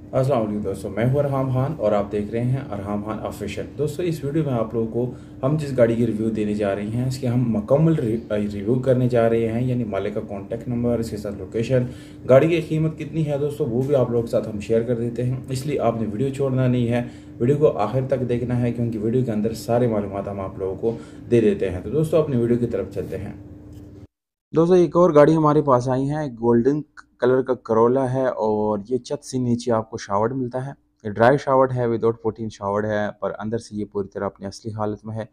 अस्सलाम वालेकुम दोस्तों, मैं हूं अरहाम खान और आप देख रहे हैं अरहाम खान ऑफिशियल। दोस्तों, इस वीडियो में आप लोगों को हम जिस गाड़ी की रिव्यू देने जा रहे हैं इसके हम मुकम्मल रिव्यू करने जा रहे हैं, यानी मालिक का कॉन्टैक्ट नंबर, इसके साथ लोकेशन, गाड़ी की कीमत कितनी है दोस्तों वो भी आप लोगों के साथ हम शेयर कर देते हैं। इसलिए आपने वीडियो छोड़ना नहीं है, वीडियो को आखिर तक देखना है क्योंकि वीडियो के अंदर सारे मालूमात हम आप लोगों को दे देते हैं। तो दोस्तों, अपनी वीडियो की तरफ चलते हैं। दोस्तों, एक और गाड़ी हमारे पास आई है, गोल्डन कलर का करोला है और ये छत से नीचे आपको शावर्ड मिलता है। ये ड्राई शावर्ड है, विदाउट 14 शावर्ड है, पर अंदर से ये पूरी तरह अपनी असली हालत में है।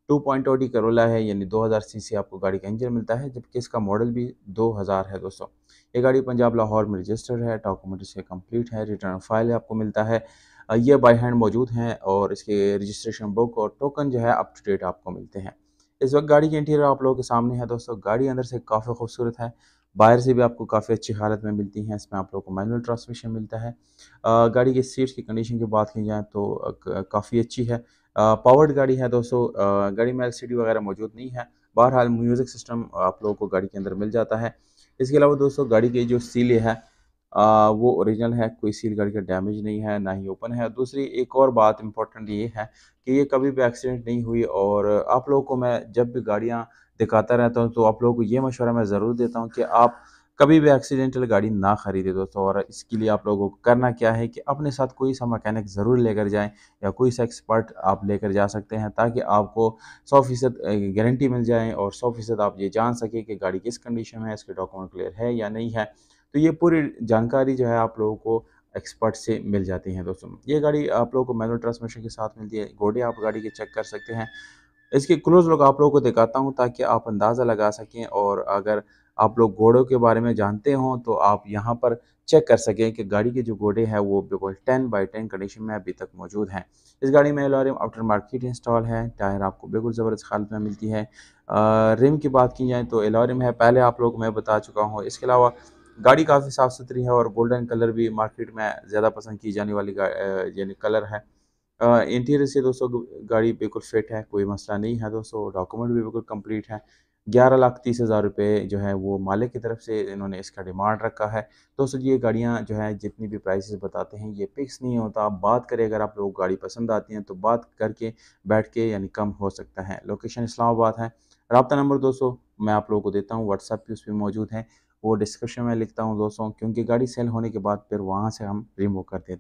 2.0 डी करोला है, यानी 2000 सीसी आपको गाड़ी का इंजन मिलता है, जबकि इसका मॉडल भी 2000 है। दोस्तों, ये गाड़ी पंजाब लाहौर में रजिस्टर्ड है, डॉक्यूमेंट इसके कंप्लीट है, रिटर्न फाइल आपको मिलता है। ये बाई हैंड मौजूद हैं और इसके रजिस्ट्रेशन बुक और टोकन जो है अप टू डेट आपको मिलते हैं। इस वक्त गाड़ी की इंटीरियर आप लोगों के सामने है। दोस्तों, गाड़ी अंदर से काफ़ी खूबसूरत है, बाहर से भी आपको काफ़ी अच्छी हालत में मिलती हैं। इसमें आप लोगों को मैनुअल ट्रांसमिशन मिलता है। गाड़ी की सीट्स की कंडीशन की बात की जाए तो काफ़ी अच्छी है। पावर्ड गाड़ी है दोस्तों। गाड़ी में एलसीडी वगैरह मौजूद नहीं है। बहरहाल म्यूज़िक सिस्टम आप लोगों को गाड़ी के अंदर मिल जाता है। इसके अलावा दोस्तों, गाड़ी की जो सील है वो ओरिजिनल है, कोई सील गाड़ी का डैमेज नहीं है, ना ही ओपन है। दूसरी एक और बात इम्पोर्टेंट ये है कि ये कभी भी एक्सीडेंट नहीं हुई। और आप लोगों को मैं जब भी गाड़ियाँ दिखाता रहता हूँ तो आप लोगों को ये मशवरा मैं ज़रूर देता हूँ कि आप कभी भी एक्सीडेंटल गाड़ी ना खरीदें दोस्तों। और इसके लिए आप लोगों को करना क्या है कि अपने साथ कोई सा मैकेनिक ज़रूर लेकर जाएं या कोई सा एक्सपर्ट आप लेकर जा सकते हैं, ताकि आपको 100% गारंटी मिल जाए और 100% आप ये जान सकें कि गाड़ी किस कंडीशन में है, इसके डॉक्यूमेंट क्लियर है या नहीं है। तो ये पूरी जानकारी जो है आप लोगों को एक्सपर्ट से मिल जाती है। दोस्तों, ये गाड़ी आप लोगों को मैनुअल ट्रांसमिशन के साथ मिलती है। घोड़े आप गाड़ी के चेक कर सकते हैं। इसके क्लोज लुक आप लोगों को दिखाता हूँ ताकि आप अंदाज़ा लगा सकें, और अगर आप लोग घोड़ों के बारे में जानते हों तो आप यहाँ पर चेक कर सकें कि गाड़ी के जो घोड़े हैं वो बिल्कुल 10/10 कंडीशन में अभी तक मौजूद हैं। इस गाड़ी में एलॉरियम आफ्टर मार्केट इंस्टॉल है। टायर आपको बिल्कुल ज़बरदस्त हालत में मिलती है। रिम की बात की जाए तो एलॉरियम है, पहले आप लोग मैं बता चुका हूँ। इसके अलावा गाड़ी काफ़ी साफ़ सुथरी है और गोल्डन कलर भी मार्केट में ज़्यादा पसंद की जाने वाली यानी कलर है। इंटीरियर से दोस्तों गाड़ी बिल्कुल फिट है, कोई मसला नहीं है दोस्तों। डॉक्यूमेंट भी बिल्कुल कंप्लीट है। 11,30,000 रुपये जो है वो मालिक की तरफ से इन्होंने इसका डिमांड रखा है। दोस्तों, ये गाड़ियाँ जो है जितनी भी प्राइसेस बताते हैं ये फिक्स नहीं होता। आप बात करें, अगर आप लोग गाड़ी पसंद आती हैं तो बात करके बैठ के यानी कम हो सकता है। लोकेशन इस्लामाबाद है। रब्ता नंबर दोस्तों मैं आप लोगों को देता हूँ, व्हाट्सएप पे उस पे मौजूद है, वो डिस्क्रिप्शन में लिखता हूँ दोस्तों, क्योंकि गाड़ी सेल होने के बाद फिर वहाँ से हम रिमूव कर देते हैं।